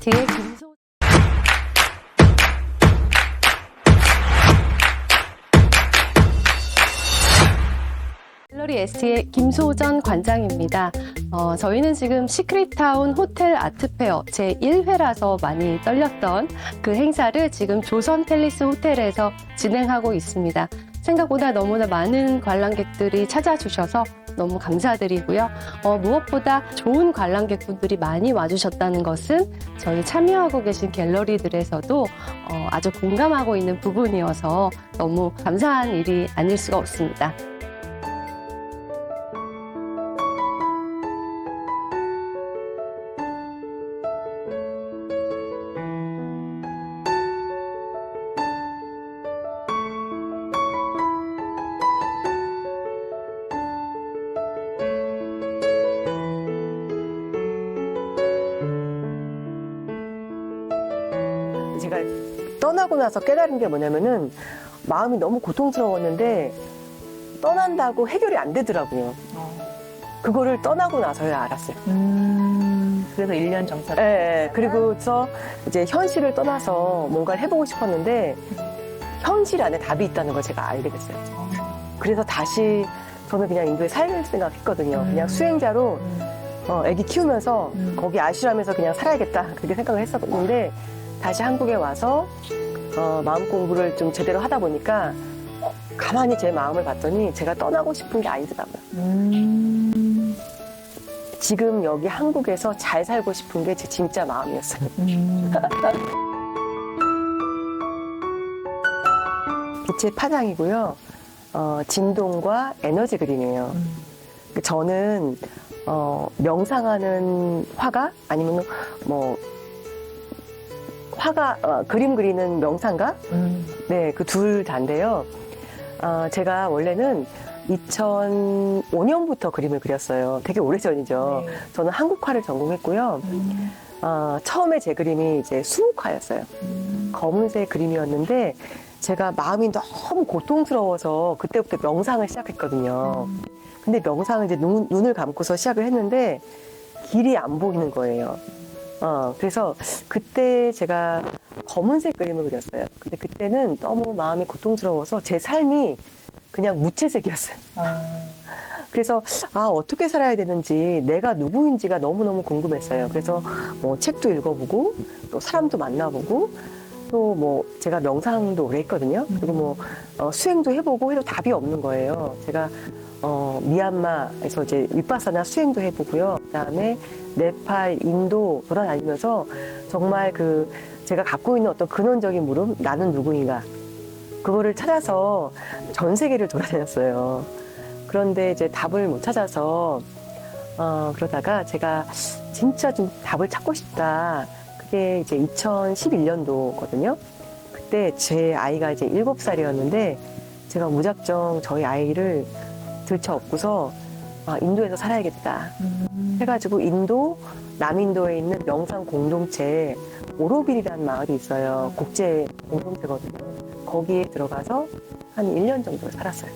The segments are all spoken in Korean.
ST의 김소 갤러리 ST의 김소전 관장입니다. 저희는 지금 시크릿타운 호텔 아트페어 제1회라서 많이 떨렸던 그 행사를 지금 조선 팰리스 호텔에서 진행하고 있습니다. 생각보다 너무나 많은 관람객들이 찾아주셔서 너무 감사드리고요. 무엇보다 좋은 관람객분들이 많이 와주셨다는 것은 저희 참여하고 계신 갤러리들에서도 아주 공감하고 있는 부분이어서 너무 감사한 일이 아닐 수가 없습니다. 제가 떠나고 나서 깨달은 게 뭐냐면은 마음이 너무 고통스러웠는데 떠난다고 해결이 안 되더라고요. 그거를 떠나고 나서야 알았어요. 그래서 1년 정착. 예, 그리고서 이제 현실을 떠나서 뭔가를 해보고 싶었는데 현실 안에 답이 있다는 걸 제가 알게 됐어요. 그래서 다시 저는 그냥 인도에 살 생각했거든요. 그냥 수행자로 애기 키우면서 거기 아슈람에서 그냥 살아야겠다 그렇게 생각을 했었는데 다시 한국에 와서 마음 공부를 좀 제대로 하다 보니까 가만히 제 마음을 봤더니 제가 떠나고 싶은 게 아니더라고요. 지금 여기 한국에서 잘 살고 싶은 게 제 진짜 마음이었어요. 빛의 파장이고요. 진동과 에너지 그림이에요. 저는 명상하는 화가 아니면 뭐 화가 그림 그리는 명상가? 네, 그 둘 다인데요. 제가 원래는 2005년부터 그림을 그렸어요. 되게 오래전이죠. 네. 저는 한국화를 전공했고요. 처음에 제 그림이 이제 수묵화였어요. 검은색 그림이었는데 제가 마음이 너무 고통스러워서 그때부터 명상을 시작했거든요. 근데 명상을 이제 눈을 감고서 시작을 했는데 길이 안 보이는 거예요. 그래서 그때 제가 검은색 그림을 그렸어요. 근데 그때는 너무 마음이 고통스러워서 제 삶이 그냥 무채색이었어요. 그래서 어떻게 살아야 되는지 내가 누구인지가 너무너무 궁금했어요. 그래서 뭐 책도 읽어보고 또 사람도 만나보고 또 뭐 제가 명상도 오래 했거든요. 그리고 뭐 수행도 해보고 해도 답이 없는 거예요. 제가 미얀마에서 이제 윗바사나 수행도 해보고요. 그다음에 네팔, 인도 돌아다니면서 정말 제가 갖고 있는 어떤 근원적인 물음, 나는 누구인가. 그거를 찾아서 전 세계를 돌아다녔어요. 그런데 이제 답을 못 찾아서, 그러다가 제가 진짜 좀 답을 찾고 싶다. 그게 이제 2011년도거든요. 그때 제 아이가 이제 7살이었는데 제가 무작정 저희 아이를 들쳐업고서 인도에서 살아야겠다 해가지고 남인도에 있는 명상 공동체 오로빌이라는 마을이 있어요. 국제 공동체거든요. 거기에 들어가서 한 1년 정도 살았어요.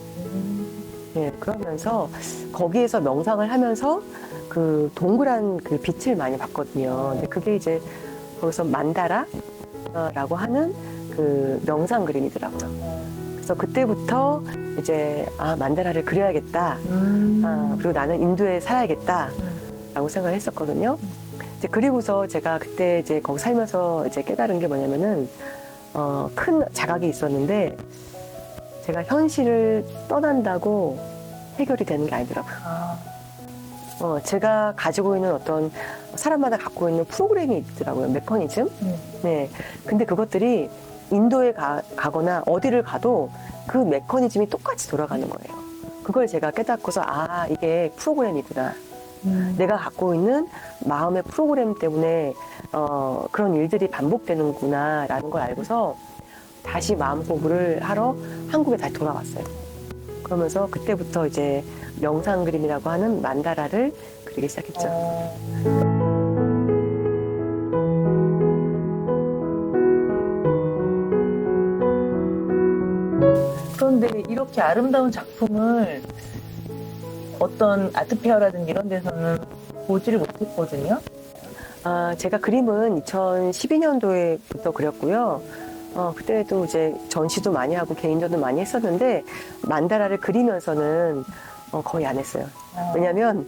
네, 그러면서 거기에서 명상을 하면서 그 동그란 그 빛을 많이 봤거든요. 근데 그게 이제 거기서 만다라라고 하는 그 명상 그림이더라고요. 그래서 그때부터 이제 만다라를 그려야겠다. 그리고 나는 인도에 살아야겠다라고 생각을 했었거든요. 이제 그리고서 제가 그때 이제 거기 살면서 이제 깨달은 게 뭐냐면은 큰 자각이 있었는데 제가 현실을 떠난다고 해결이 되는 게 아니더라고요. 제가 가지고 있는 어떤 사람마다 갖고 있는 프로그램이 있더라고요. 메커니즘. 네. 근데 그것들이 인도에 가거나 어디를 가도 그 메커니즘이 똑같이 돌아가는 거예요. 그걸 제가 깨닫고서 이게 프로그램이구나. 내가 갖고 있는 마음의 프로그램 때문에 그런 일들이 반복되는구나 라는 걸 알고서 다시 마음 공부를 하러 한국에 다시 돌아왔어요. 그러면서 그때부터 이제 명상 그림이라고 하는 만다라를 그리기 시작했죠. 그런데 이렇게 아름다운 작품을 어떤 아트페어라든지 이런 데서는 보지를 못했거든요. 제가 그림은 2012년도에부터 그렸고요. 그때도 이제 전시도 많이 하고 개인전도 많이 했었는데 만다라를 그리면서는 거의 안 했어요. 왜냐하면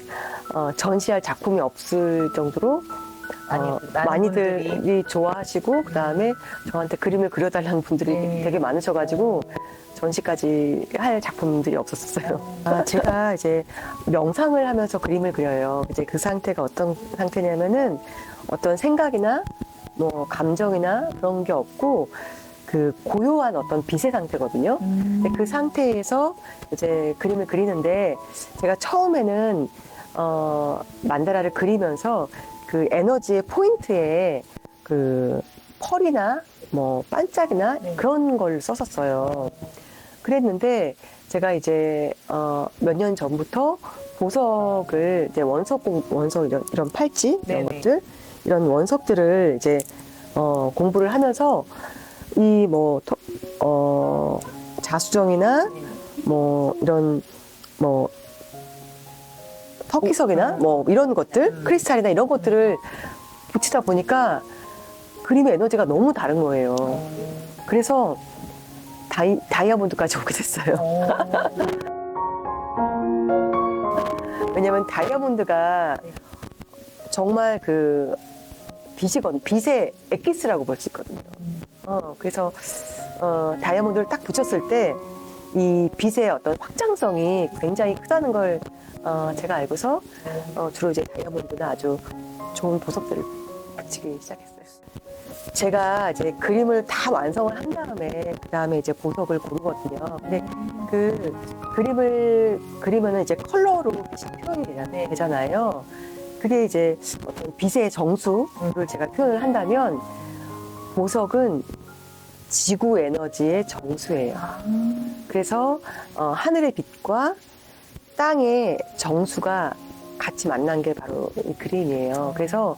전시할 작품이 없을 정도로 많이들이 좋아하시고 그다음에 저한테 그림을 그려달라는 분들이 되게 많으셔가지고 전시까지 할 작품들이 없었어요. 제가 이제 명상을 하면서 그림을 그려요. 이제 그 상태가 어떤 상태냐면은 어떤 생각이나 뭐 감정이나 그런 게 없고 그 고요한 어떤 빛의 상태거든요. 근데 그 상태에서 이제 그림을 그리는데 제가 처음에는 만다라를 그리면서 그 에너지의 포인트에 그 펄이나 뭐 반짝이나 그런 걸 썼었어요. 그랬는데 제가 이제 몇 년 전부터 보석을 이제 원석 이런 팔찌 이런 것들 이런 원석들을 이제 공부를 하면서 이 뭐 자수정이나 뭐 이런 뭐 터키석이나 뭐 이런 것들 크리스탈이나 이런 것들을 붙이다 보니까 그림의 에너지가 너무 다른 거예요. 그래서 다이아몬드까지 오게 됐어요. 왜냐면 다이아몬드가 정말 그 빛의 엑기스라고 볼 수 있거든요. 그래서 다이아몬드를 딱 붙였을 때 이 빛의 어떤 확장성이 굉장히 크다는 걸 제가 알고서 주로 이제 다이아몬드나 아주 좋은 보석들을 붙이기 시작했어요. 제가 이제 그림을 다 완성을 한 다음에 이제 보석을 고르거든요. 근데 그 그림을 그리면은 이제 컬러로 표현이 되잖아요. 그게 이제 어떤 빛의 정수를 제가 표현을 한다면 보석은 지구 에너지의 정수예요. 그래서 하늘의 빛과 땅의 정수가 같이 만난 게 바로 이 그림이에요. 그래서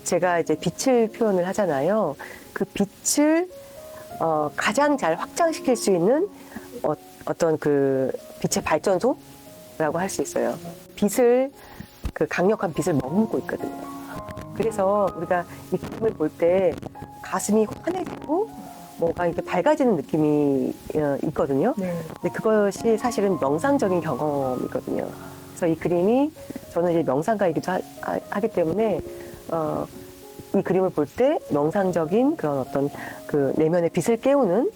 제가 이제 빛을 표현을 하잖아요. 그 빛을 가장 잘 확장시킬 수 있는 어떤 그 빛의 발전소라고 할 수 있어요. 그 강력한 빛을 머금고 있거든요. 그래서 우리가 이 그림을 볼 때 가슴이 환해지고 뭔가 이렇게 밝아지는 느낌이 있거든요. 근데 그것이 사실은 명상적인 경험이거든요. 그래서 이 그림이 저는 이제 명상가이기도 하기 때문에 이 그림을 볼 때 명상적인 그런 어떤 그 내면의 빛을 깨우는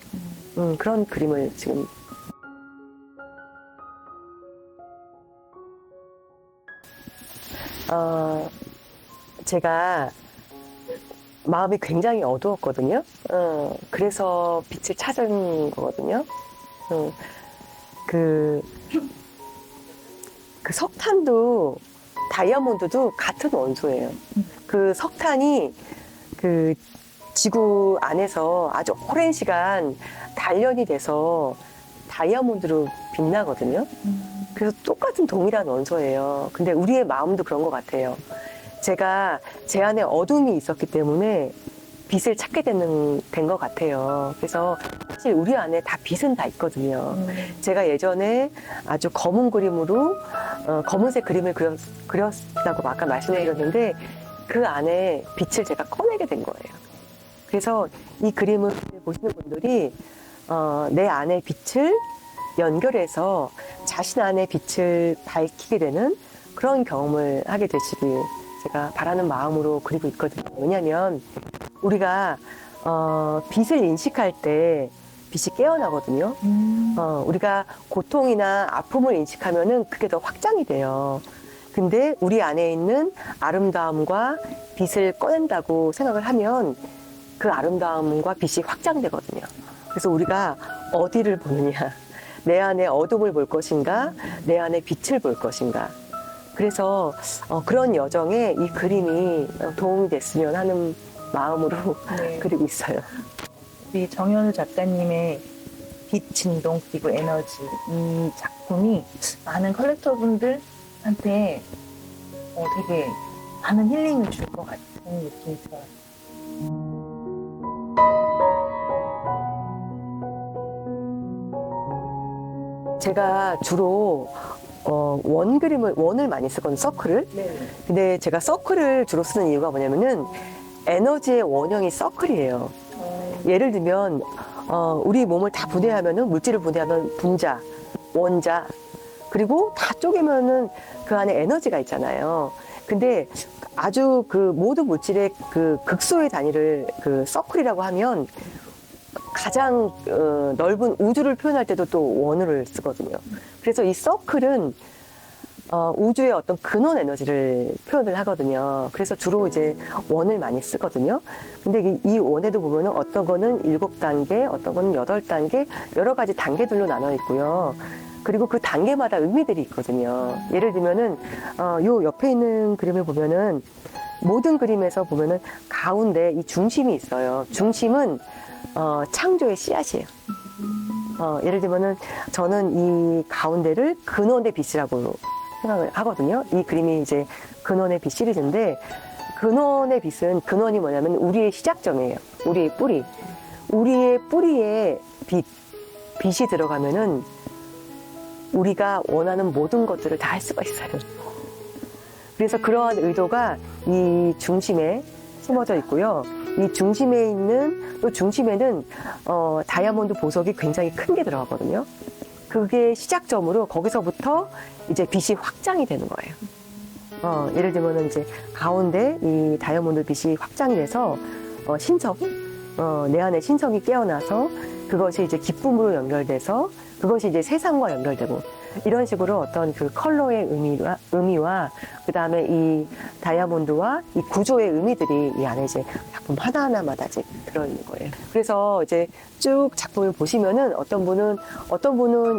그런 그림을 지금 제가 마음이 굉장히 어두웠거든요. 그래서 빛을 찾은 거거든요. 그 석탄도 다이아몬드도 같은 원소예요. 그 석탄이 그 지구 안에서 아주 오랜 시간 단련이 돼서 다이아몬드로 빛나거든요. 그래서 똑같은 동일한 원소예요. 근데 우리의 마음도 그런 것 같아요. 제가 제 안에 어둠이 있었기 때문에 빛을 찾게 된 것 같아요. 그래서 사실 우리 안에 다 빛은 다 있거든요. 제가 예전에 아주 검은 그림으로 검은색 그림을 그렸다고 아까 말씀드렸는데 그 안에 빛을 제가 꺼내게 된 거예요. 그래서 이 그림을 보시는 분들이 내 안의 빛을 연결해서 자신 안의 빛을 밝히게 되는 그런 경험을 하게 되시길 제가 바라는 마음으로 그리고 있거든요. 왜냐하면 우리가 빛을 인식할 때 빛이 깨어나거든요. 우리가 고통이나 아픔을 인식하면은 그게 더 확장이 돼요. 근데 우리 안에 있는 아름다움과 빛을 꺼낸다고 생각을 하면 그 아름다움과 빛이 확장되거든요. 그래서 우리가 어디를 보느냐, 내 안에 어둠을 볼 것인가, 내 안에 빛을 볼 것인가. 그래서 그런 여정에 이 그림이 도움이 됐으면 하는 마음으로 그리고 있어요. 우리 정현우 작가님의 빛, 진동, 그리고 에너지 이 작품이 많은 컬렉터분들한테 되게 많은 힐링을 줄 것 같은 느낌이 들어요. 제가 주로 원 그림을, 원을 많이 쓰거든요, 서클을. 근데 제가 서클을 주로 쓰는 이유가 뭐냐면은 에너지의 원형이 서클이에요. 예를 들면, 우리 몸을 다 분해하면은, 물질을 분해하면 분자, 원자, 그리고 다 쪼개면은 그 안에 에너지가 있잖아요. 근데 아주 그 모든 물질의 그 극소의 단위를 그 서클이라고 하면 가장 넓은 우주를 표현할 때도 또 원을 쓰거든요. 그래서 이 서클은 우주의 어떤 근원 에너지를 표현을 하거든요. 그래서 주로 이제 원을 많이 쓰거든요. 근데 이 원에도 보면은 어떤 거는 7단계, 어떤 거는 8단계, 여러 가지 단계들로 나눠 있고요. 그리고 그 단계마다 의미들이 있거든요. 예를 들면은, 요 옆에 있는 그림을 보면은, 모든 그림에서 보면은 가운데 이 중심이 있어요. 중심은, 창조의 씨앗이에요. 예를 들면은, 저는 이 가운데를 근원의 빛이라고 생각을 하거든요. 이 그림이 이제 근원의 빛 시리즈인데, 근원의 빛은, 근원이 뭐냐면 우리의 시작점이에요. 우리의 뿌리. 우리의 뿌리에 빛이 들어가면은, 우리가 원하는 모든 것들을 다 할 수가 있어요. 그래서 그러한 의도가 이 중심에 숨어져 있고요. 이 중심에 있는, 또 중심에는 다이아몬드 보석이 굉장히 큰 게 들어가거든요. 그게 시작점으로 거기서부터 이제 빛이 확장이 되는 거예요. 예를 들면 이제 가운데 이 다이아몬드 빛이 확장이 돼서 신성, 내 안에 신성이 깨어나서 그것이 이제 기쁨으로 연결돼서 그것이 이제 세상과 연결되고 이런 식으로 어떤 그 컬러의 의미와 그 다음에 이 다이아몬드와 이 구조의 의미들이 이 안에 이제 작품 하나하나마다 이제 들어있는 거예요. 그래서 이제 쭉 작품을 보시면은 어떤 분은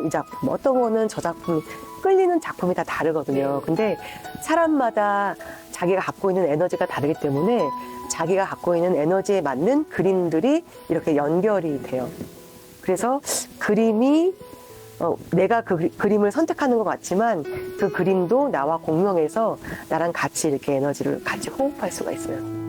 이 작품, 어떤 분은 저 작품 끌리는 작품이 다 다르거든요. 근데 사람마다 자기가 갖고 있는 에너지가 다르기 때문에 자기가 갖고 있는 에너지에 맞는 그림들이 이렇게 연결이 돼요. 그래서 그림이 내가 그 그림을 선택하는 것 같지만 그 그림도 나와 공명해서 나랑 같이 이렇게 에너지를 같이 호흡할 수가 있어요.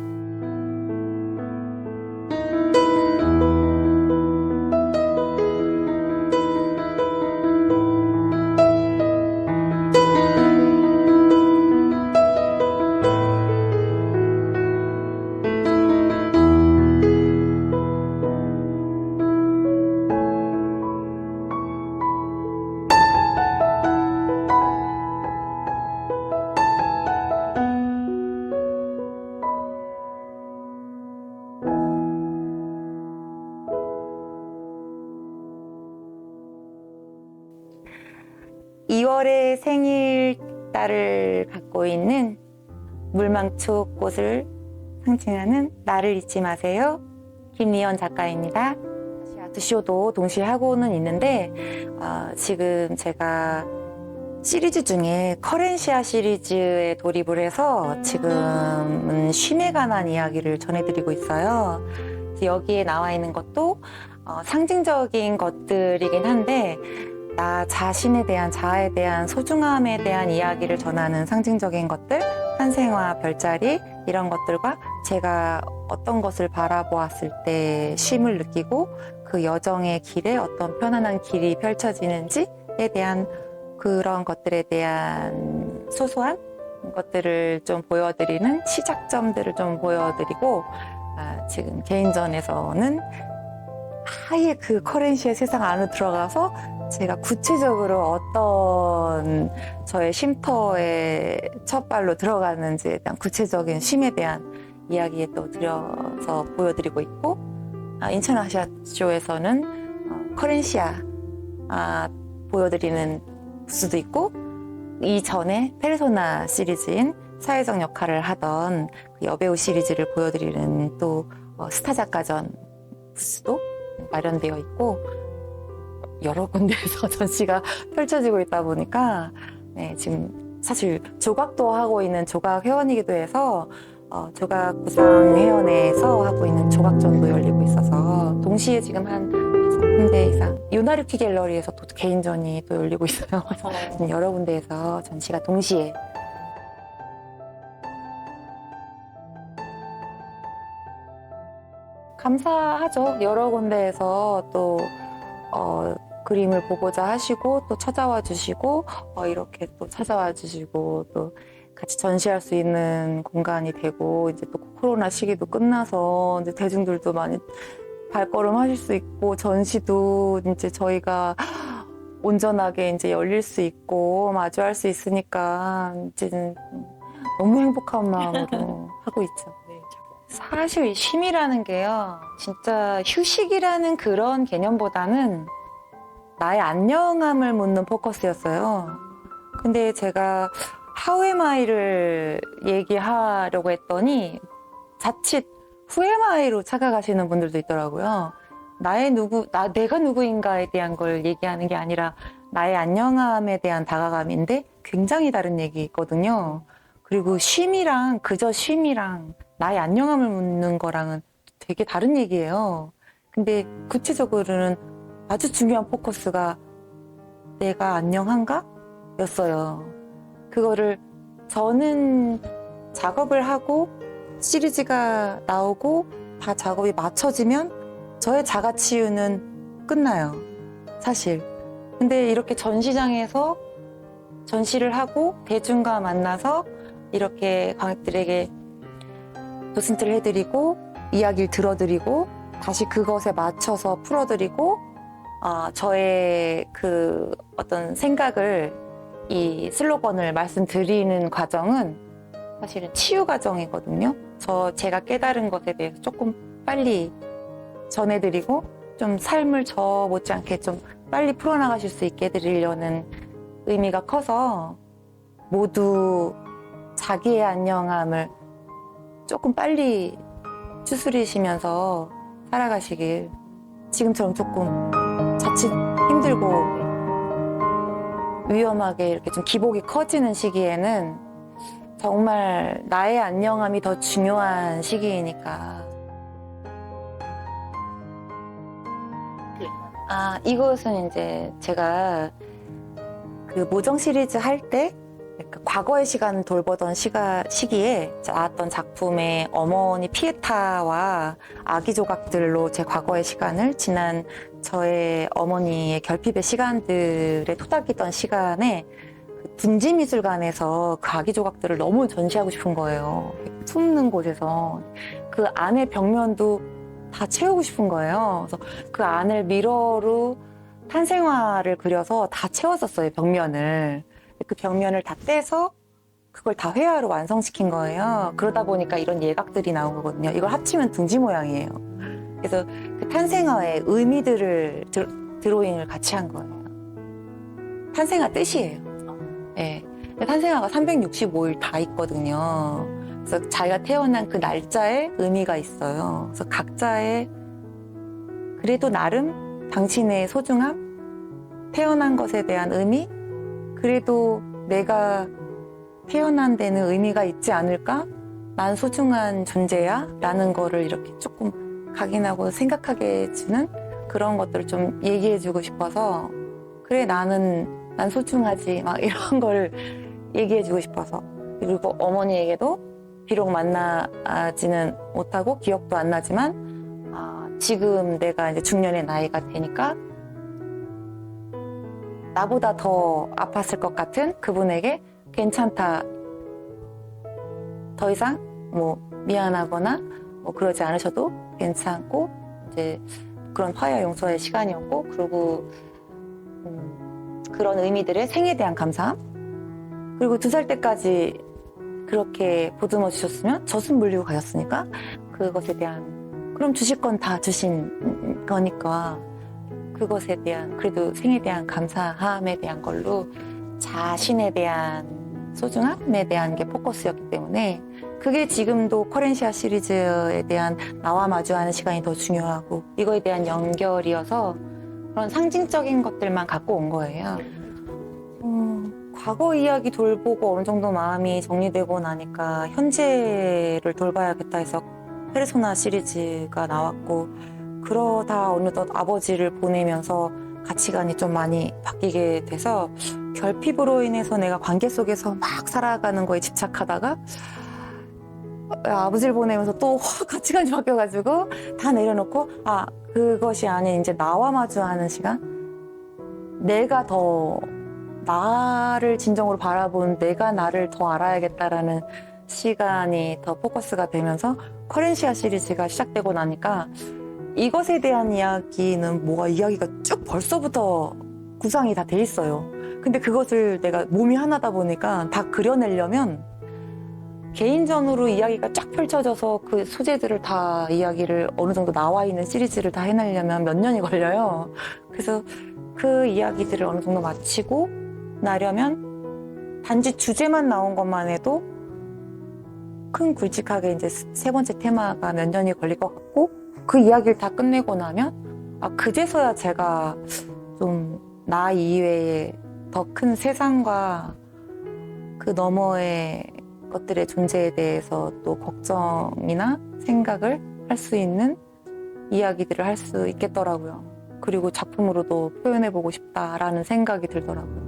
(2월의) 생일 딸을 갖고 있는 물망초 꽃을 상징하는 나를 잊지 마세요. 김리연 작가입니다. 아트쇼도 동시에 하고는 있는데 지금 제가 시리즈 중에 커렌시아 시리즈에 돌입을 해서 지금은 쉼에 관한 이야기를 전해드리고 있어요. 여기에 나와 있는 것도 상징적인 것들이긴 한데 나 자신에 대한, 자아에 대한 소중함에 대한 이야기를 전하는 상징적인 것들, 탄생화, 별자리 이런 것들과 제가 어떤 것을 바라보았을 때 쉼을 느끼고 그 여정의 길에 어떤 편안한 길이 펼쳐지는지에 대한 그런 것들에 대한 소소한 것들을 좀 보여드리는 시작점들을 좀 보여드리고 지금 개인전에서는 아예 그 커렌시의 세상 안으로 들어가서 제가 구체적으로 어떤 저의 쉼터의 첫 발로 들어가는지에 대한 구체적인 쉼에 대한 이야기에 또 들여서 보여드리고 있고 인천 아시아쇼에서는 커렌시아 보여드리는 부스도 있고 이전에 페르소나 시리즈인 사회적 역할을 하던 그 여배우 시리즈를 보여드리는 또 스타 작가전 부스도 마련되어 있고 여러 군데에서 전시가 펼쳐지고 있다 보니까 지금 사실 조각도 하고 있는 조각 회원이기도 해서 조각구상회원회에서 하고 있는 조각전도 열리고 있어서 동시에 지금 한 5군데 이상 요나르키 갤러리에서 또 개인전이 또 열리고 있어요. 그래서 여러 군데에서 전시가 동시에 감사하죠. 여러 군데에서 또 그림을 보고자 하시고 또 찾아와 주시고 이렇게 또 찾아와 주시고 또 같이 전시할 수 있는 공간이 되고 이제 또 코로나 시기도 끝나서 이제 대중들도 많이 발걸음하실 수 있고 전시도 이제 저희가 온전하게 이제 열릴 수 있고 마주할 수 있으니까 이제는 너무 행복한 마음으로 하고 있죠. 사실 이 쉼이라는 게요, 진짜 휴식이라는 그런 개념보다는 나의 안녕함을 묻는 포커스였어요. 근데 제가 How am I를 얘기하려고 했더니 자칫 Who am I로 착각하시는 분들도 있더라고요. 내가 누구인가에 대한 걸 얘기하는 게 아니라 나의 안녕함에 대한 다가감인데 굉장히 다른 얘기거든요. 그리고 쉼이랑 그저 쉼이랑 나의 안녕함을 묻는 거랑은 되게 다른 얘기예요. 근데 구체적으로는 아주 중요한 포커스가 내가 안녕한가? 였어요. 그거를 저는 작업을 하고 시리즈가 나오고 다 작업이 맞춰지면 저의 자가치유는 끝나요. 사실. 근데 이렇게 전시장에서 전시를 하고 대중과 만나서 이렇게 관객들에게 도슨트를 해드리고 이야기를 들어드리고 다시 그것에 맞춰서 풀어드리고 저의 그 어떤 생각을 이 슬로건을 말씀드리는 과정은 사실은 치유 과정이거든요. 제가 깨달은 것에 대해서 조금 빨리 전해드리고 좀 삶을 저 못지않게 좀 빨리 풀어나가실 수 있게 해드리려는 의미가 커서 모두 자기의 안녕함을 조금 빨리 추스리시면서 살아가시길, 지금처럼 조금 자칫 힘들고 위험하게 이렇게 좀 기복이 커지는 시기에는 정말 나의 안녕함이 더 중요한 시기이니까. 이것은 이제 제가 그 모정 시리즈 할 때 과거의 시간을 돌보던 시기에 나왔던 작품의 어머니 피에타와 아기 조각들로 제 과거의 시간을 지난 저의 어머니의 결핍의 시간들에 토닥이던 시간에 분지미술관에서 그 아기 조각들을 너무 전시하고 싶은 거예요. 숨는 곳에서 그 안의 벽면도 다 채우고 싶은 거예요. 그래서 그 안을 미러로 탄생화를 그려서 다 채웠었어요, 벽면을. 그 벽면을 다 떼서 그걸 다 회화로 완성시킨 거예요. 그러다 보니까 이런 예각들이 나온 거거든요. 이걸 합치면 둥지 모양이에요. 그래서 그 탄생화의 의미들을 드로잉을 같이 한 거예요. 탄생화 뜻이에요. 네. 탄생화가 365일 다 있거든요. 그래서 자기가 태어난 그 날짜에 의미가 있어요. 그래서 각자의 그래도 나름 당신의 소중함, 태어난 것에 대한 의미, 그래도 내가 태어난 데는 의미가 있지 않을까? 난 소중한 존재야? 라는 거를 이렇게 조금 각인하고 생각하게 해주는 그런 것들을 좀 얘기해주고 싶어서, 그래, 난 소중하지. 막 이런 걸 얘기해주고 싶어서. 그리고 어머니에게도 비록 만나지는 못하고 기억도 안 나지만, 지금 내가 이제 중년의 나이가 되니까 나보다 더 아팠을 것 같은 그분에게 괜찮다. 더 이상 미안하거나 그러지 않으셔도 괜찮고, 이제 그런 화해와 용서의 시간이었고, 그리고 그런 의미들의 생에 대한 감사함. 그리고 2살 때까지 그렇게 보듬어 주셨으면 젖은 물리고 가셨으니까 그것에 대한, 그럼 주실 건 다 주신 거니까 그것에 대한, 그래도 생에 대한 감사함에 대한 걸로 자신에 대한 소중함에 대한 게 포커스였기 때문에, 그게 지금도 커렌시아 시리즈에 대한 나와 마주하는 시간이 더 중요하고 이거에 대한 연결이어서 그런 상징적인 것들만 갖고 온 거예요. 과거 이야기 돌보고 어느 정도 마음이 정리되고 나니까 현재를 돌봐야겠다 해서 페르소나 시리즈가 나왔고, 그러다 어느덧 아버지를 보내면서 가치관이 좀 많이 바뀌게 돼서 결핍으로 인해서 내가 관계 속에서 막 살아가는 거에 집착하다가 아버지를 보내면서 또 가치관이 바뀌어가지고 다 내려놓고 그것이 아닌 이제 나와 마주하는 시간, 내가 더 나를 진정으로 바라본 내가 나를 더 알아야겠다라는 시간이 더 포커스가 되면서 커렌시아 시리즈가 시작되고 나니까 이것에 대한 이야기는 뭐가 이야기가 쭉 벌써부터 구상이 다 돼 있어요. 근데 그것을 내가 몸이 하나다 보니까 다 그려내려면 개인전으로 이야기가 쫙 펼쳐져서 그 소재들을 다 이야기를 어느 정도 나와 있는 시리즈를 다 해내려면 몇 년이 걸려요. 그래서 그 이야기들을 어느 정도 마치고 나려면 단지 주제만 나온 것만 해도 큰 굵직하게 이제 세 번째 테마가 몇 년이 걸릴 것 같고 그 이야기를 다 끝내고 나면 그제서야 제가 좀 나 이외에 더 큰 세상과 그 너머의 것들의 존재에 대해서 또 걱정이나 생각을 할 수 있는 이야기들을 할 수 있겠더라고요. 그리고 작품으로도 표현해보고 싶다라는 생각이 들더라고요.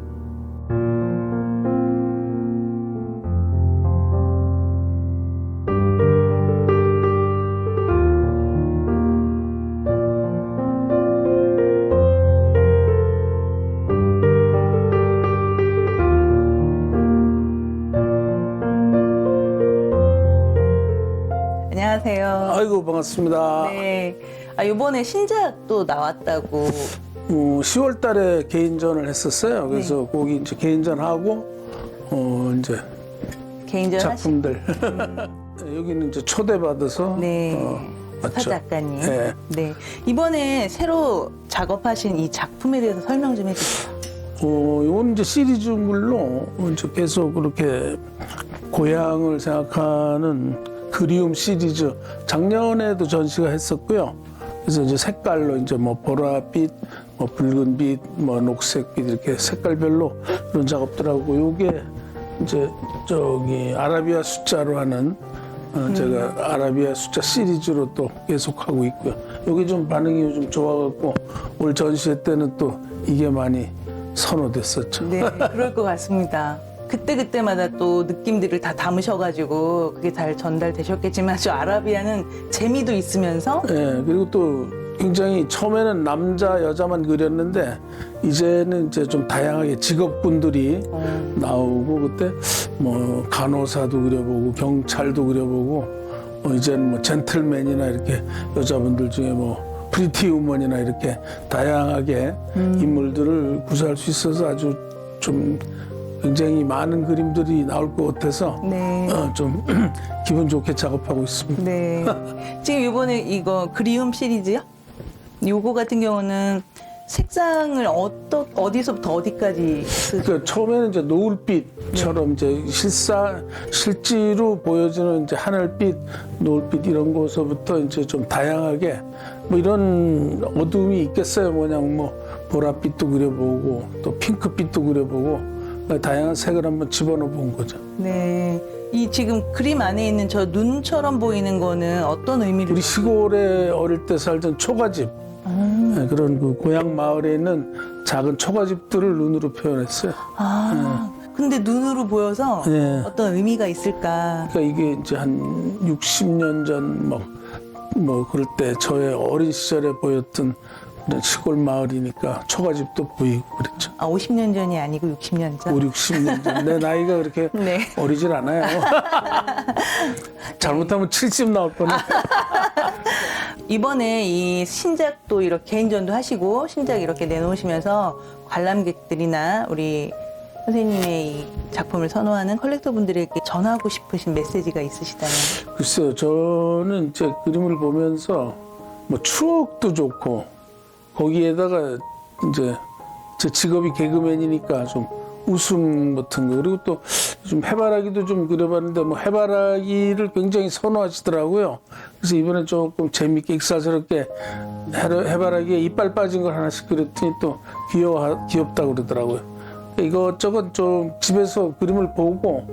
안녕하세요. 아이고 반갑습니다. 네. 이번에 신작도 나왔다고. 10월 달에 개인전을 했었어요. 그래서 거기 이제 개인전하고 이제 개인전 작품들 여기는 이제 초대받아서 네. 사 왔죠. 작가님. 네. 네. 이번에 새로 작업하신 이 작품에 대해서 설명 좀 해주세요. 이건 이제 시리즈물로 이제 계속 그렇게 고향을 생각하는 그리움 시리즈 작년에도 전시가 했었고요. 그래서 이제 색깔로 이제 뭐 보라빛, 뭐 붉은빛, 뭐 녹색빛 이렇게 색깔별로 그런 작업들하고 요게 이제 저기 아라비아 숫자로 하는 제가 아라비아 숫자 시리즈로 또 계속하고 있고요. 요게 좀 반응이 요즘 좋아갖고 올 전시회 때는 또 이게 많이 선호됐었죠. 네, 그럴 것 같습니다. 그때그때마다 또 느낌들을 다 담으셔가지고 그게 잘 전달되셨겠지만 저 아라비아는 재미도 있으면서 예, 그리고 또 굉장히 처음에는 남자, 여자만 그렸는데 이제는 이제 좀 다양하게 직업군들이 나오고 그때 뭐 간호사도 그려보고 경찰도 그려보고 이제는 뭐 젠틀맨이나 이렇게 여자분들 중에 뭐 프리티 우먼이나 이렇게 다양하게 인물들을 구사할 수 있어서 아주 좀 굉장히 많은 그림들이 나올 것 같아서 네. 좀 기분 좋게 작업하고 있습니다. 네. 지금 이번에 이거 그리움 시리즈요? 요거 같은 경우는 색상을 어디서부터 어디까지 그러니까 처음에는 이제 노을빛처럼 이제 실제로 보여지는 이제 하늘빛, 노을빛 이런 거서부터 이제 좀 다양하게 뭐 이런 어둠이 있겠어요. 그냥 뭐 보랏빛도 그려보고 또 핑크빛도 그려보고 다양한 색을 한번 집어넣어 본 거죠. 네. 이 지금 그림 안에 있는 저 눈처럼 보이는 거는 어떤 의미를? 우리 시골에 어릴 때 살던 초가집 네, 그런 그 고향 마을에 있는 작은 초가집들을 눈으로 표현했어요. 근데 눈으로 보여서 네. 어떤 의미가 있을까? 그러니까 이게 이제 한 60년 전 뭐 그럴 때 저의 어린 시절에 보였던 그런 시골 마을이니까 초가집도 보이고 그랬죠. 50년 전이 아니고 60년 전? 5, 60년 전. 내 나이가 그렇게 네. 어리질 않아요. 잘못하면 70 나올 뻔해. 이번에 이 신작도 이렇게 개인전도 하시고 신작 이렇게 내놓으시면서 관람객들이나 우리 선생님의 이 작품을 선호하는 컬렉터분들에게 전하고 싶으신 메시지가 있으시다면? 글쎄요, 저는 이제 그림을 보면서 뭐 추억도 좋고 거기에다가 이제 제 직업이 개그맨이니까 좀 웃음 같은 거 그리고 또 좀 해바라기도 좀 그려봤는데 뭐 해바라기를 굉장히 선호하시더라고요. 그래서 이번에 조금 재밌게 익살스럽게 해바라기에 이빨 빠진 걸 하나씩 그렸더니 또 귀엽다고 그러더라고요. 이것저것 좀 집에서 그림을 보고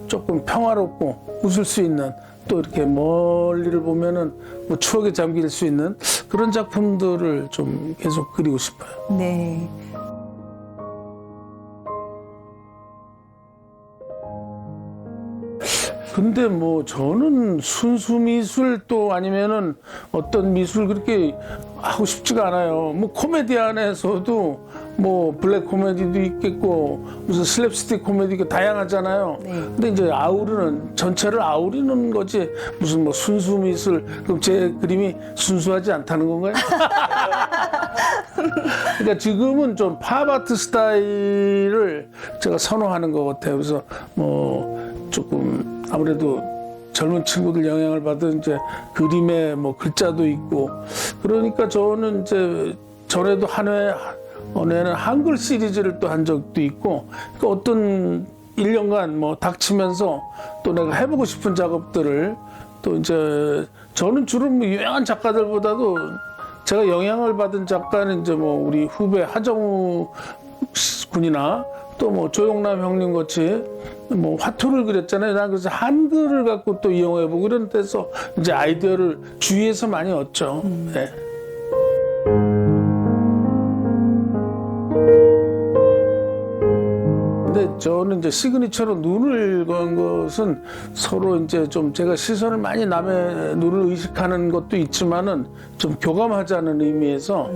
조금 평화롭고 웃을 수 있는 또 이렇게 멀리를 보면은 뭐 추억에 잠길 수 있는 그런 작품들을 좀 계속 그리고 싶어요. 네. 근데 뭐 저는 순수 미술 또 아니면은 어떤 미술 그렇게 하고 싶지가 않아요. 뭐 코미디 안에서도 뭐 블랙 코미디도 있겠고 무슨 슬랩스틱 코미디가 다양하잖아요. 근데 이제 아우르는 전체를 아우르는 거지 무슨 뭐 순수 미술 그럼 제 그림이 순수하지 않다는 건가요? 그러니까 지금은 좀 팝아트 스타일을 제가 선호하는 것 같아요. 그래서 뭐 조금 아무래도 젊은 친구들 영향을 받은 이제 그림에 뭐 글자도 있고 그러니까 저는 이제 전에도 어느 해는 한글 시리즈를 또 한 적도 있고 그러니까 어떤 1년간 뭐 닥치면서 또 내가 해보고 싶은 작업들을 또 이제 저는 주로 뭐 유명한 작가들보다도 제가 영향을 받은 작가는 이제 뭐 우리 후배 하정우 군이나 또 뭐 조용남 형님 같이 뭐 화투를 그렸잖아요. 난 그래서 한글을 갖고 또 이용해보고 이런 데서 이제 아이디어를 주위에서 많이 얻죠. 네. 근데 저는 이제 시그니처로 눈을 건 것은 서로 이제 좀 제가 시선을 많이 남의 눈을 의식하는 것도 있지만은 좀 교감하자는 의미에서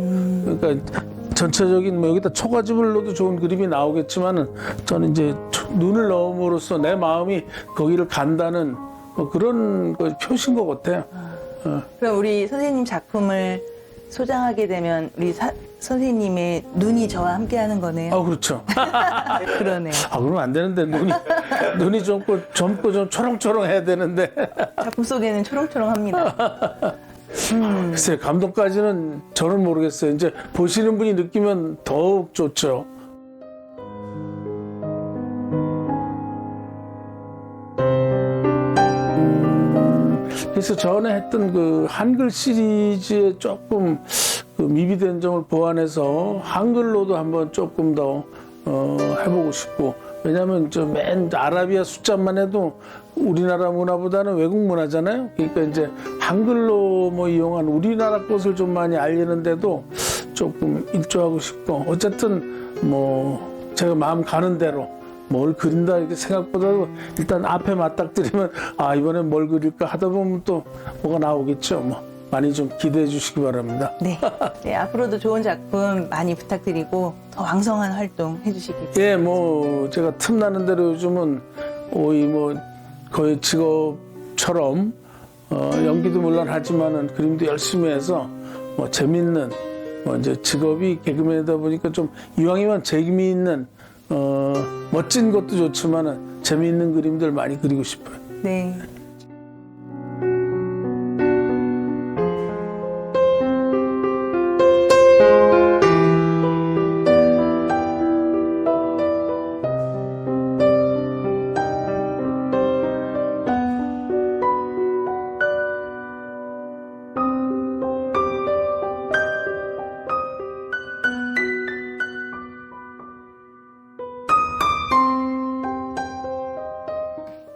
그러니까 전체적인 뭐 여기다 초가집을 넣어도 좋은 그림이 나오겠지만은 저는 이제 눈을 넣음으로써 내 마음이 거기를 간다는 뭐 그런 거 표시인 것 같아요. 그럼 우리 선생님 작품을 소장하게 되면 우리 선생님의 눈이 저와 함께 하는 거네요. 아, 그렇죠. 그러네요. 아, 그러면 안 되는데 눈이 젊고 좀 초롱초롱해야 되는데. 작품 속에는 초롱초롱합니다. 글쎄 감동까지는 저는 모르겠어요. 이제 보시는 분이 느끼면 더욱 좋죠. 그래서 전에 했던 그 한글 시리즈에 조금 그 미비된 점을 보완해서 한글로도 한번 조금 더 해보고 싶고 왜냐하면 저 맨 아라비아 숫자만 해도 우리나라 문화보다는 외국 문화잖아요. 그러니까 이제 한글로 뭐 이용한 우리나라 것을 좀 많이 알리는데도 조금 일조하고 싶고 어쨌든 뭐 제가 마음 가는 대로 뭘 그린다 이렇게 생각보다도 일단 앞에 맞닥뜨리면 아 이번엔 뭘 그릴까 하다 보면 또 뭐가 나오겠죠. 뭐 많이 좀 기대해 주시기 바랍니다. 네. 네, 앞으로도 좋은 작품 많이 부탁드리고 더 왕성한 활동 해주시기 바랍니다. 예, 뭐 제가 틈나는 대로 요즘은 거의 뭐 거의 직업처럼 연기도 물론 하지만은 그림도 열심히 해서 뭐 재밌는 뭐 이제 직업이 개그맨이다 보니까 좀 이왕이면 재미있는 멋진 것도 좋지만은 재미있는 그림들 많이 그리고 싶어요. 네.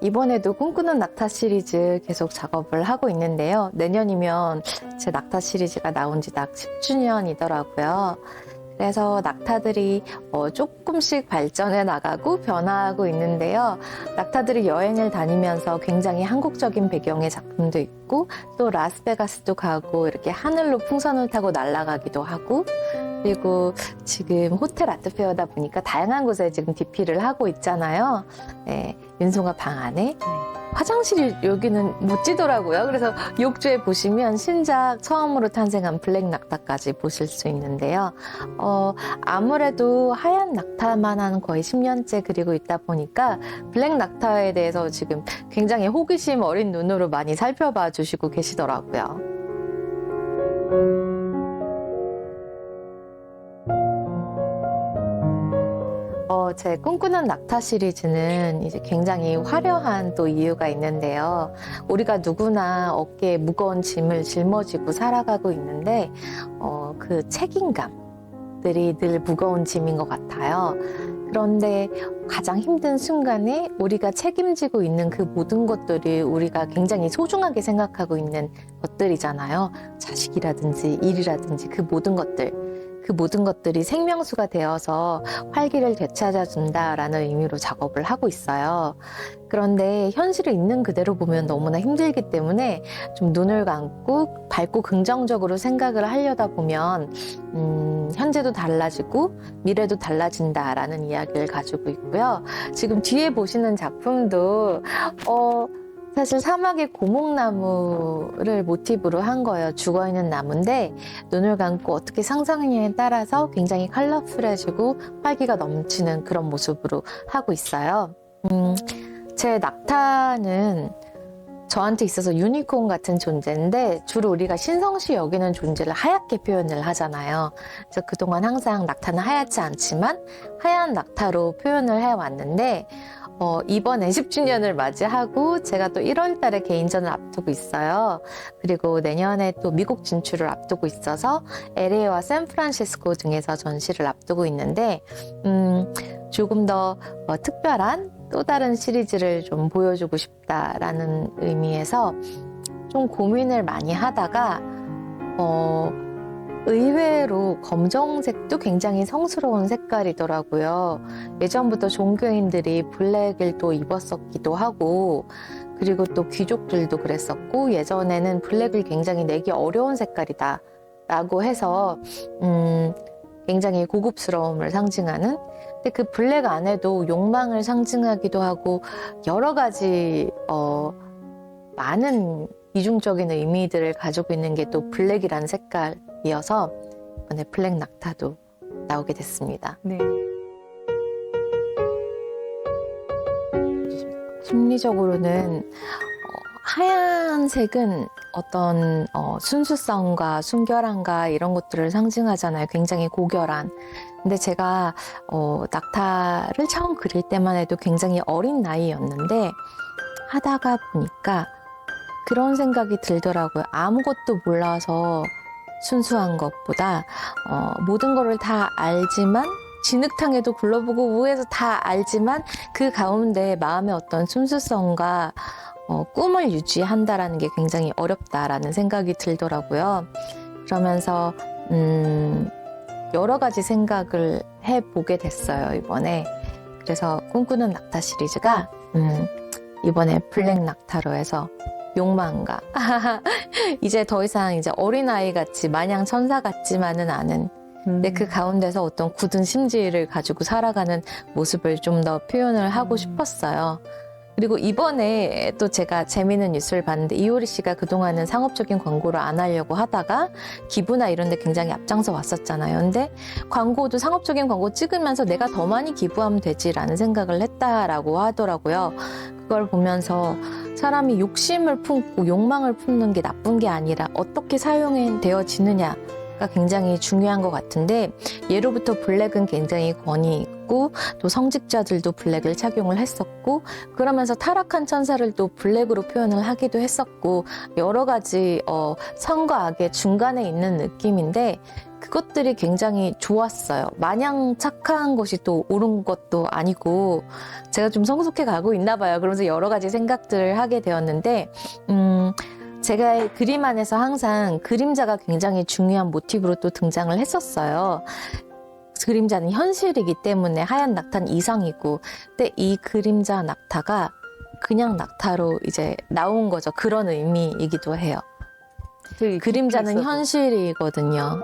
이번에도 꿈꾸는 낙타 시리즈 계속 작업을 하고 있는데요. 내년이면 제 낙타 시리즈가 나온 지 딱 10주년이더라고요. 그래서 낙타들이 조금씩 발전해 나가고 변화하고 있는데요. 낙타들이 여행을 다니면서 굉장히 한국적인 배경의 작품도 있고 또 라스베가스도 가고 이렇게 하늘로 풍선을 타고 날아가기도 하고 그리고 지금 호텔 아트페어다 보니까 다양한 곳에 지금 DP를 하고 있잖아요. 네, 윤송아 방 안에 화장실이 여기는 멋지더라고요. 그래서 욕조에 보시면 신작 처음으로 탄생한 블랙 낙타까지 보실 수 있는데요. 아무래도 하얀 낙타만 거의 10년째 그리고 있다 보니까 블랙 낙타에 대해서 지금 굉장히 호기심 어린 눈으로 많이 살펴봐 주시고 계시더라고요. 제 꿈꾸는 낙타 시리즈는 이제 굉장히 화려한 또 이유가 있는데요. 우리가 누구나 어깨에 무거운 짐을 짊어지고 살아가고 있는데, 그 책임감들이 늘 무거운 짐인 것 같아요. 그런데 가장 힘든 순간에 우리가 책임지고 있는 그 모든 것들이 우리가 굉장히 소중하게 생각하고 있는 것들이잖아요. 자식이라든지 일이라든지 그 모든 것들. 그 그 모든 것들이 생명수가 되어서 활기를 되찾아준다라는 의미로 작업을 하고 있어요. 그런데 현실을 있는 그대로 보면 너무나 힘들기 때문에 좀 눈을 감고 밝고 긍정적으로 생각을 하려다 보면 현재도 달라지고 미래도 달라진다라는 이야기를 가지고 있고요. 지금 뒤에 보시는 작품도 사실 사막의 고목나무를 모티브로 한 거예요. 죽어있는 나무인데 눈을 감고 어떻게 상상력에 따라서 굉장히 컬러풀해지고 활기가 넘치는 그런 모습으로 하고 있어요. 제 낙타는 저한테 있어서 유니콘 같은 존재인데 주로 우리가 신성시 여기는 존재를 하얗게 표현을 하잖아요. 그래서 그동안 항상 낙타는 하얗지 않지만 하얀 낙타로 표현을 해왔는데 이번에 10주년을 맞이하고 제가 또 1월 달에 개인전을 앞두고 있어요. 그리고 내년에 또 미국 진출을 앞두고 있어서 LA와 샌프란시스코 등에서 전시를 앞두고 있는데 조금 더 특별한 또 다른 시리즈를 좀 보여주고 싶다라는 의미에서 좀 고민을 많이 하다가 의외로 검정색도 굉장히 성스러운 색깔이더라고요. 예전부터 종교인들이 블랙을 또 입었었기도 하고 그리고 또 귀족들도 그랬었고 예전에는 블랙을 굉장히 내기 어려운 색깔이다 라고 해서 굉장히 고급스러움을 상징하는 근데 그 블랙 안에도 욕망을 상징하기도 하고 여러 가지 많은 이중적인 의미들을 가지고 있는 게 또 블랙이라는 색깔이어서 이번에 블랙 낙타도 나오게 됐습니다. 네. 심리적으로는 하얀색은 어떤 순수성과 순결함과 이런 것들을 상징하잖아요. 굉장히 고결한. 근데 제가 낙타를 처음 그릴 때만 해도 굉장히 어린 나이였는데 하다가 보니까 그런 생각이 들더라고요. 아무것도 몰라서 순수한 것보다 모든 거를 다 알지만 진흙탕에도 굴러보고 위에서 다 알지만 그 가운데 마음의 어떤 순수성과 꿈을 유지한다라는 게 굉장히 어렵다라는 생각이 들더라고요. 그러면서 여러 가지 생각을 해보게 됐어요, 이번에. 그래서 꿈꾸는 낙타 시리즈가 이번에 블랙 낙타로 해서 욕망가. 이제 더 이상 이제 어린아이 같이 마냥 천사 같지만은 않은 근데 그 가운데서 어떤 굳은 심지를 가지고 살아가는 모습을 좀 더 표현을 하고 싶었어요. 그리고 이번에 또 제가 재미있는 뉴스를 봤는데 이효리 씨가 그동안은 상업적인 광고를 안 하려고 하다가 기부나 이런 데 굉장히 앞장서 왔었잖아요. 근데 광고도 상업적인 광고 찍으면서 내가 더 많이 기부하면 되지라는 생각을 했다라고 하더라고요. 그걸 보면서 사람이 욕심을 품고 욕망을 품는 게 나쁜 게 아니라 어떻게 사용되어지느냐 가 굉장히 중요한 것 같은데 예로부터 블랙은 굉장히 권위 있고 또 성직자들도 블랙을 착용을 했었고 그러면서 타락한 천사를 또 블랙으로 표현을 하기도 했었고 여러 가지 선과 악의 중간에 있는 느낌인데 그것들이 굉장히 좋았어요. 마냥 착한 것이 또 옳은 것도 아니고 제가 좀 성숙해 가고 있나 봐요. 그러면서 여러 가지 생각들을 하게 되었는데 제가 그림 안에서 항상 그림자가 굉장히 중요한 모티브로 또 등장을 했었어요. 그림자는 현실이기 때문에 하얀 낙타는 이상이고 근데 이 그림자 낙타가 그냥 낙타로 이제 나온 거죠. 그런 의미이기도 해요. 그림자는 현실이거든요.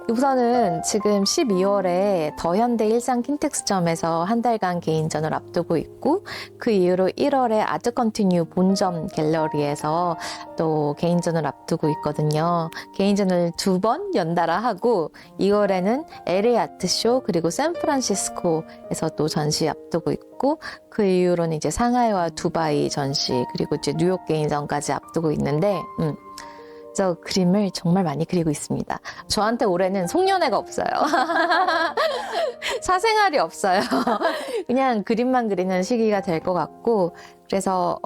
우선은 지금 12월에 더현대 일산 킨텍스점에서 한 달간 개인전을 앞두고 있고 그 이후로 1월에 아트 컨티뉴 본점 갤러리에서 또 개인전을 앞두고 있거든요. 개인전을 2번 연달아 하고 2월에는 LA 아트쇼 그리고 샌프란시스코에서 또 전시 앞두고 있고 그 이후로는 이제 상하이와 두바이 전시 그리고 이제 뉴욕 개인전까지 앞두고 있는데 저 그림을 정말 많이 그리고 있습니다. 저한테 올해는 송년회가 없어요. 사생활이 없어요. 그냥 그림만 그리는 시기가 될 것 같고 그래서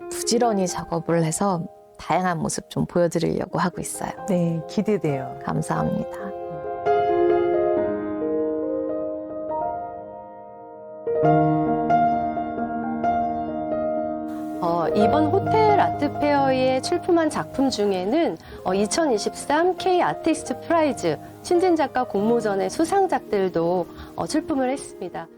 부지런히 작업을 해서 다양한 모습 좀 보여드리려고 하고 있어요. 네, 기대돼요. 감사합니다. 이번 호텔 아트페어에 출품한 작품 중에는 2023 K 아티스트 프라이즈 신진 작가 공모전의 수상작들도 출품을 했습니다.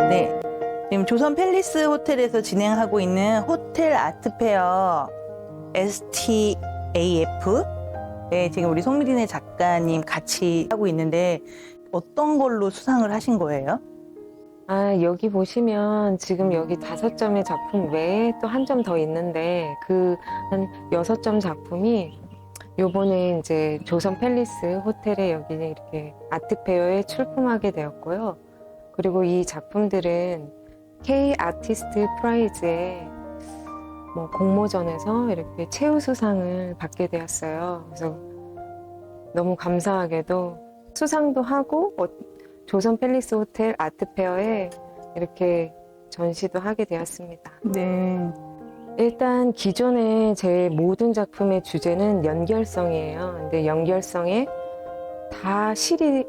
네. 지금 조선 팰리스 호텔에서 진행하고 있는 호텔 아트페어 STAF 네, 지금 우리 송미린의 작가님 같이 하고 있는데 어떤 걸로 수상을 하신 거예요? 아, 여기 보시면 지금 여기 5점의 작품 외에 또 한 점 더 있는데 그 한 6점 작품이 요번에 이제 조선 팰리스 호텔에 여기 이렇게 아트페어에 출품하게 되었고요. 그리고 이 작품들은 K 아티스트 프라이즈에 뭐 공모전에서 이렇게 최우수상을 받게 되었어요. 그래서 너무 감사하게도 수상도 하고 조선 팰리스 호텔 아트페어에 이렇게 전시도 하게 되었습니다. 네. 일단 기존에 제 모든 작품의 주제는 연결성이에요. 근데 연결성에 다 실이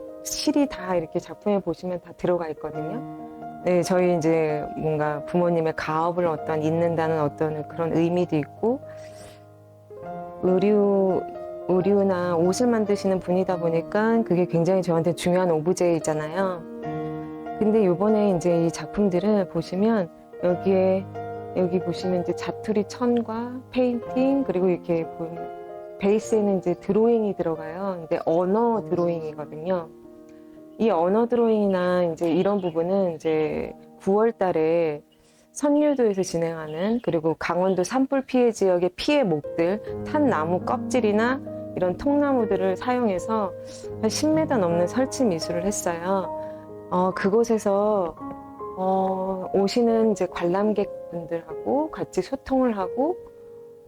다 이렇게 작품에 보시면 다 들어가 있거든요. 네, 저희 이제 뭔가 부모님의 가업을 어떤 잇는다는 어떤 그런 의미도 있고, 의류나 옷을 만드시는 분이다 보니까 그게 굉장히 저한테 중요한 오브제이잖아요. 근데 요번에 이제 이 작품들을 보시면 여기 보시면 이제 자투리 천과 페인팅, 그리고 이렇게 보면 베이스에는 이제 드로잉이 들어가요. 근데 언어 드로잉이거든요. 이 언어 드로잉이나 이제 이런 부분은 이제 9월 달에 선유도에서 진행하는, 그리고 강원도 산불 피해 지역의 피해 목들, 탄 나무 껍질이나 이런 통나무들을 사용해서 한 10m 넘는 설치 미술을 했어요. 그곳에서 오시는 이제 관람객분들하고 같이 소통을 하고,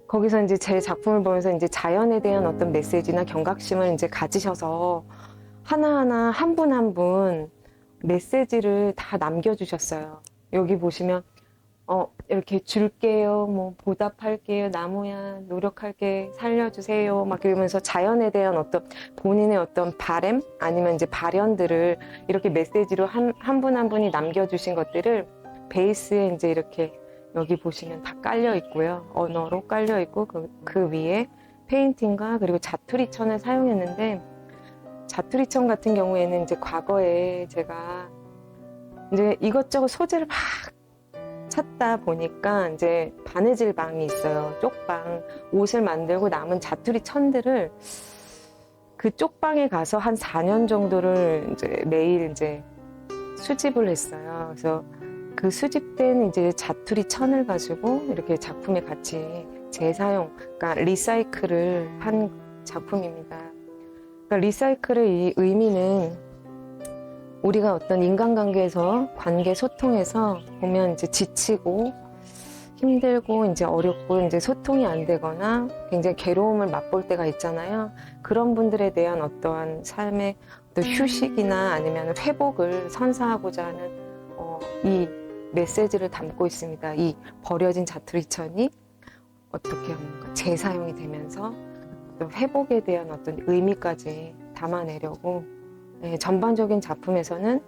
거기서 이제 제 작품을 보면서 이제 자연에 대한 어떤 메시지나 경각심을 이제 가지셔서 하나하나 한 분 한 분 메시지를 다 남겨주셨어요. 여기 보시면 이렇게 줄게요, 뭐 보답할게요, 나무야 노력할게, 살려주세요, 막 이러면서 자연에 대한 어떤 본인의 어떤 바램 아니면 이제 발현들을 이렇게 메시지로 한 분 한 분이 남겨주신 것들을 베이스에 이제 이렇게 여기 보시면 다 깔려 있고요. 언어로 깔려 있고 그 위에 페인팅과 그리고 자투리천을 사용했는데, 자투리천 같은 경우에는 이제 과거에 제가 이제 이것저것 소재를 막 찾다 보니까 이제 바느질 방이 있어요. 쪽방. 옷을 만들고 남은 자투리 천들을 그 쪽방에 가서 한 4년 정도를 이제 매일 이제 수집을 했어요. 그래서 그 수집된 이제 자투리 천을 가지고 이렇게 작품에 같이 재사용, 그러니까 리사이클을 한 작품입니다. 그러니까 리사이클의 이 의미는 우리가 어떤 인간관계에서 관계 소통에서 보면 이제 지치고 힘들고 이제 어렵고 이제 소통이 안 되거나 굉장히 괴로움을 맛볼 때가 있잖아요. 그런 분들에 대한 어떠한 삶의 어떤 휴식이나 아니면 회복을 선사하고자 하는 이 메시지를 담고 있습니다. 이 버려진 자투리천이 어떻게 뭔가 재사용이 되면서 어떤 회복에 대한 어떤 의미까지 담아내려고, 전반적인 작품에서는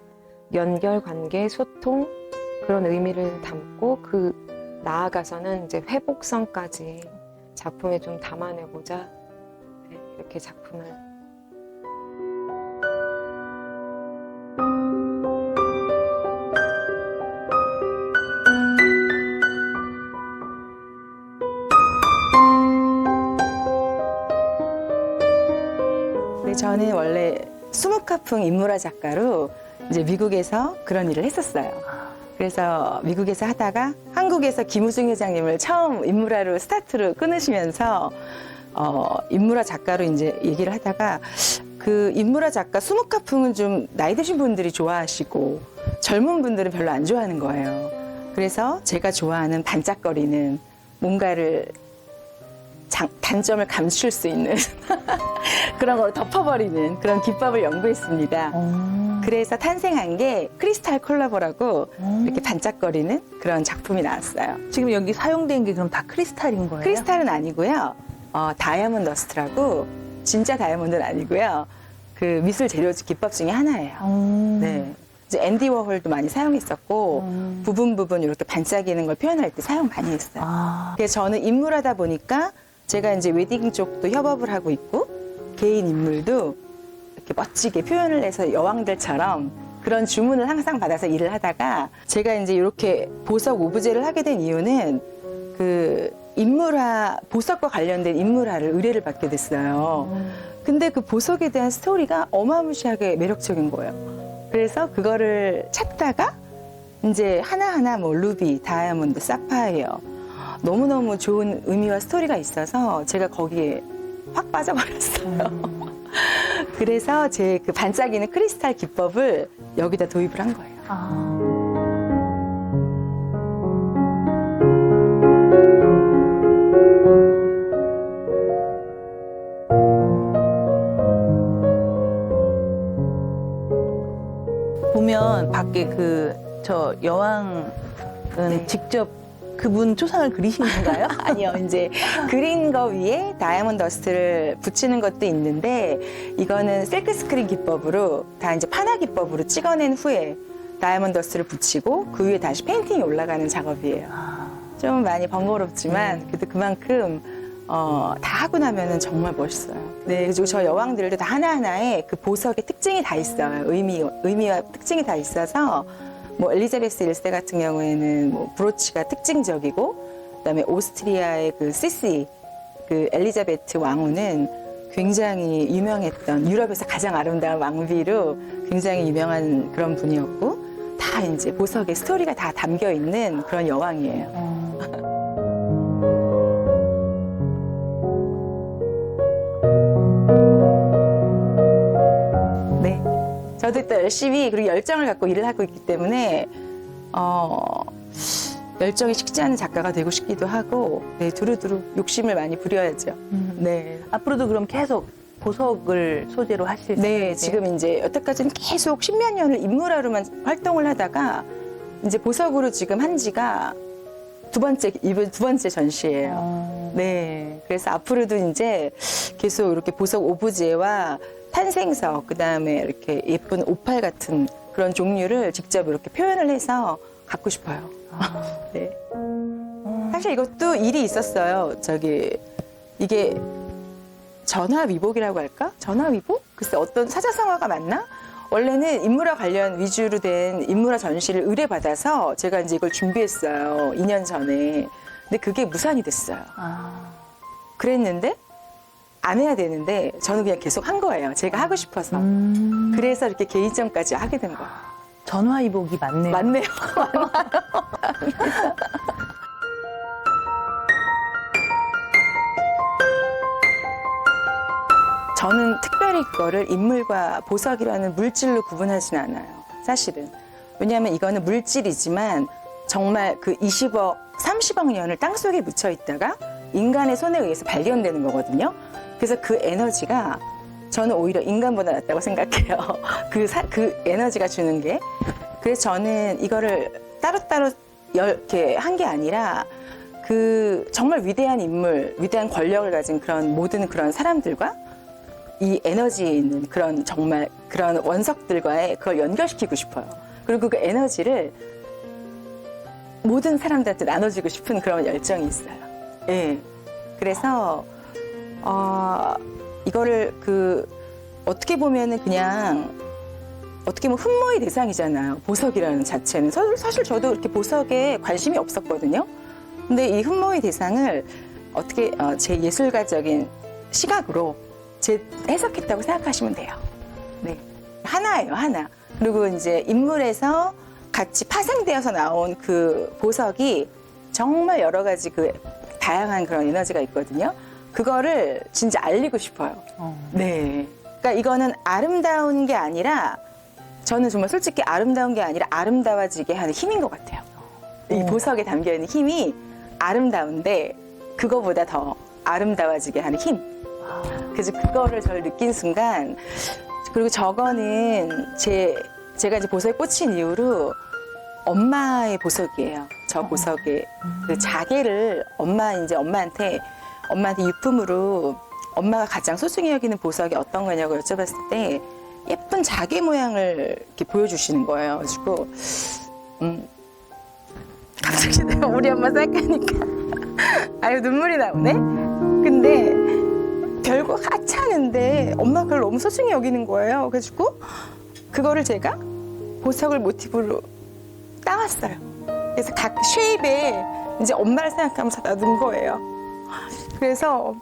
연결, 관계, 소통 그런 의미를 담고 나아가서는 이제 회복성까지 작품에 좀 담아내고자 이렇게 작품을. 네, 저는 원래 수묵화풍 인물화 작가로 이제 미국에서 그런 일을 했었어요. 그래서 미국에서 하다가 한국에서 김우중 회장님을 처음 인물화로 스타트로 끊으시면서 인물화 작가로 이제 얘기를 하다가 그 인물화 작가 수묵화풍은 좀 나이 드신 분들이 좋아하시고 젊은 분들은 별로 안 좋아하는 거예요. 그래서 제가 좋아하는 반짝거리는 뭔가를 단점을 감출 수 있는 그런 걸 덮어버리는 그런 기법을 연구했습니다. 그래서 탄생한 게 크리스탈 콜라보라고 이렇게 반짝거리는 그런 작품이 나왔어요. 지금 여기 사용된 게 그럼 다 크리스탈인 거예요? 크리스탈은 아니고요. 다이아몬드 더스트라고 진짜 다이아몬드는 아니고요. 그 미술 재료 기법 중에 하나예요. 네. 이제 앤디 워홀도 많이 사용했었고 부분 이렇게 반짝이는 걸 표현할 때 사용 많이 했어요. 그래서 저는 인물하다 보니까 제가 이제 웨딩 쪽도 협업을 하고 있고 개인 인물도 이렇게 멋지게 표현을 해서 여왕들처럼 그런 주문을 항상 받아서 일을 하다가 제가 이제 이렇게 보석 오브제를 하게 된 이유는 그 인물화, 보석과 관련된 인물화를 의뢰를 받게 됐어요. 근데 그 보석에 대한 스토리가 어마무시하게 매력적인 거예요. 그래서 그거를 찾다가 이제 하나하나 뭐 루비, 다이아몬드, 사파이어 너무너무 좋은 의미와 스토리가 있어서 제가 거기에 확 빠져버렸어요. 그래서 제 그 반짝이는 크리스탈 기법을 여기다 도입을 한 거예요. 보면 밖에 저 여왕은 직접 그분 초상을 그리신 건가요? 아니요, 이제 그린 거 위에 다이아몬드 더스트를 붙이는 것도 있는데 이거는 실크 스크린 기법으로 다 이제 판화 기법으로 찍어낸 후에 다이아몬드 더스트를 붙이고 그 위에 다시 페인팅이 올라가는 작업이에요. 좀 많이 번거롭지만 그래도 그만큼 다 하고 나면은 정말 멋있어요. 네, 그리고 저 여왕들도 다 하나하나에 그 보석의 특징이 다 있어요. 의미와 특징이 다 있어서 뭐 엘리자베스 1세 같은 경우에는 뭐 브로치가 특징적이고 그다음에 오스트리아의 그 시시 그 엘리자베트 왕후는 굉장히 유명했던 유럽에서 가장 아름다운 왕비로 굉장히 유명한 그런 분이었고 다 이제 보석의 스토리가 다 담겨 있는 그런 여왕이에요. 네, 저도 또 열심히 그리고 열정을 갖고 일을 하고 있기 때문에 열정이 식지 않은 작가가 되고 싶기도 하고 네, 두루두루 욕심을 많이 부려야죠. 네. 앞으로도 그럼 계속 보석을 소재로 하실 네, 생각이세요? 지금 이제 여태까지는 계속 십몇 년을 인물화로만 활동을 하다가 이제 보석으로 지금 한 지가 이번 두 번째 전시예요. 네, 그래서 앞으로도 이제 계속 이렇게 보석 오브제와 탄생석, 그 다음에 이렇게 예쁜 오팔 같은 그런 종류를 직접 이렇게 표현을 해서 갖고 싶어요. 네. 사실 이것도 일이 있었어요. 이게 전화위복이라고 할까? 전화위복? 글쎄 어떤 사자성어가 맞나? 원래는 인물화 관련 위주로 된 인물화 전시를 의뢰받아서 제가 이제 이걸 준비했어요. 2년 전에. 근데 그게 무산이 됐어요. 그랬는데 안 해야 되는데 저는 그냥 계속 한 거예요. 제가 하고 싶어서. 그래서 이렇게 개인전까지 하게 된 거예요. 전화위복이 맞네요. 맞네요. 저는 특별히 이거를 인물과 보석이라는 물질로 구분하진 않아요. 사실은. 왜냐하면 이거는 물질이지만 정말 그 20억, 30억 년을 땅속에 묻혀 있다가 인간의 손에 의해서 발견되는 거거든요. 그래서 그 에너지가 저는 오히려 인간보다 낫다고 생각해요. 그 에너지가 주는 게. 그래서 저는 이거를 따로따로 이렇게 한 게 아니라 그 정말 위대한 인물, 위대한 권력을 가진 그런 모든 그런 사람들과 이 에너지에 있는 그런 정말 그런 원석들과의 그걸 연결시키고 싶어요. 그리고 그 에너지를 모든 사람들한테 나눠주고 싶은 그런 열정이 있어요. 예. 그래서 이거를 어떻게 보면은 그냥 어떻게 보면 흠모의 대상이잖아요. 보석이라는 자체는. 사실 저도 이렇게 보석에 관심이 없었거든요. 근데 이 흠모의 대상을 어떻게 제 예술가적인 시각으로 해석했다고 생각하시면 돼요. 네. 하나예요, 하나. 그리고 이제 인물에서 같이 파생되어서 나온 그 보석이 정말 여러 가지 그 다양한 그런 에너지가 있거든요. 그거를 진짜 알리고 싶어요. 네. 그러니까 이거는 아름다운 게 아니라 저는 정말 솔직히 아름다운 게 아니라 아름다워지게 하는 힘인 것 같아요. 이 보석에 담겨 있는 힘이 아름다운데 그거보다 더 아름다워지게 하는 힘. 그래서 그거를 저를 느낀 순간 그리고 저거는 제가 이제 보석에 꽂힌 이후로 엄마의 보석이에요. 저 보석의 그 자개를 엄마한테 엄마한테 유품으로 엄마가 가장 소중히 여기는 보석이 어떤 거냐고 여쭤봤을 때 예쁜 자개 모양을 이렇게 보여주시는 거예요. 그래가지고 갑자기 내가 우리 엄마 생각하니까 아유 눈물이 나오네. 근데 별거 하찮은데 엄마가 그걸 너무 소중히 여기는 거예요. 그래가지고 그거를 제가 보석을 모티브로 따왔어요. 그래서 각 쉐입에 이제 엄마를 생각하면서 놔둔 거예요. 그래서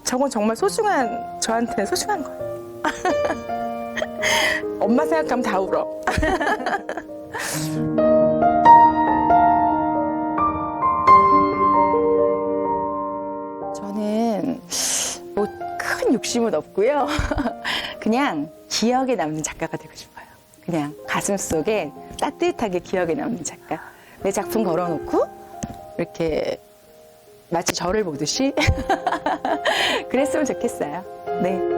저건 정말 소중한, 저한테는 소중한 거예요. 엄마 생각하면 다 울어. 저는 뭐 큰 욕심은 없고요. 그냥 기억에 남는 작가가 되고 싶어요. 그냥 가슴 속에 따뜻하게 기억에 남는 작가. 내 작품 걸어놓고 이렇게 마치 저를 보듯이 그랬으면 좋겠어요. 네.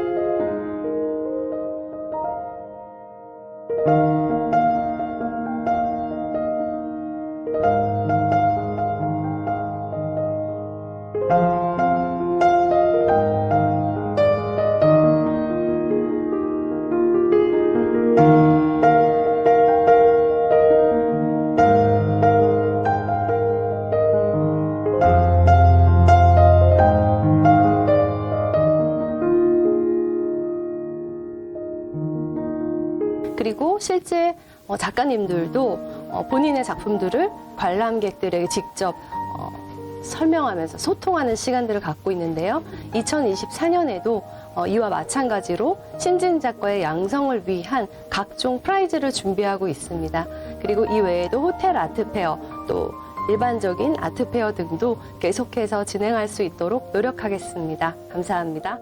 그리고 실제 작가님들도 본인의 작품들을 관람객들에게 직접 설명하면서 소통하는 시간들을 갖고 있는데요. 2024년에도 이와 마찬가지로 신진 작가의 양성을 위한 각종 프라이즈를 준비하고 있습니다. 그리고 이 외에도 호텔 아트페어, 또 일반적인 아트페어 등도 계속해서 진행할 수 있도록 노력하겠습니다. 감사합니다.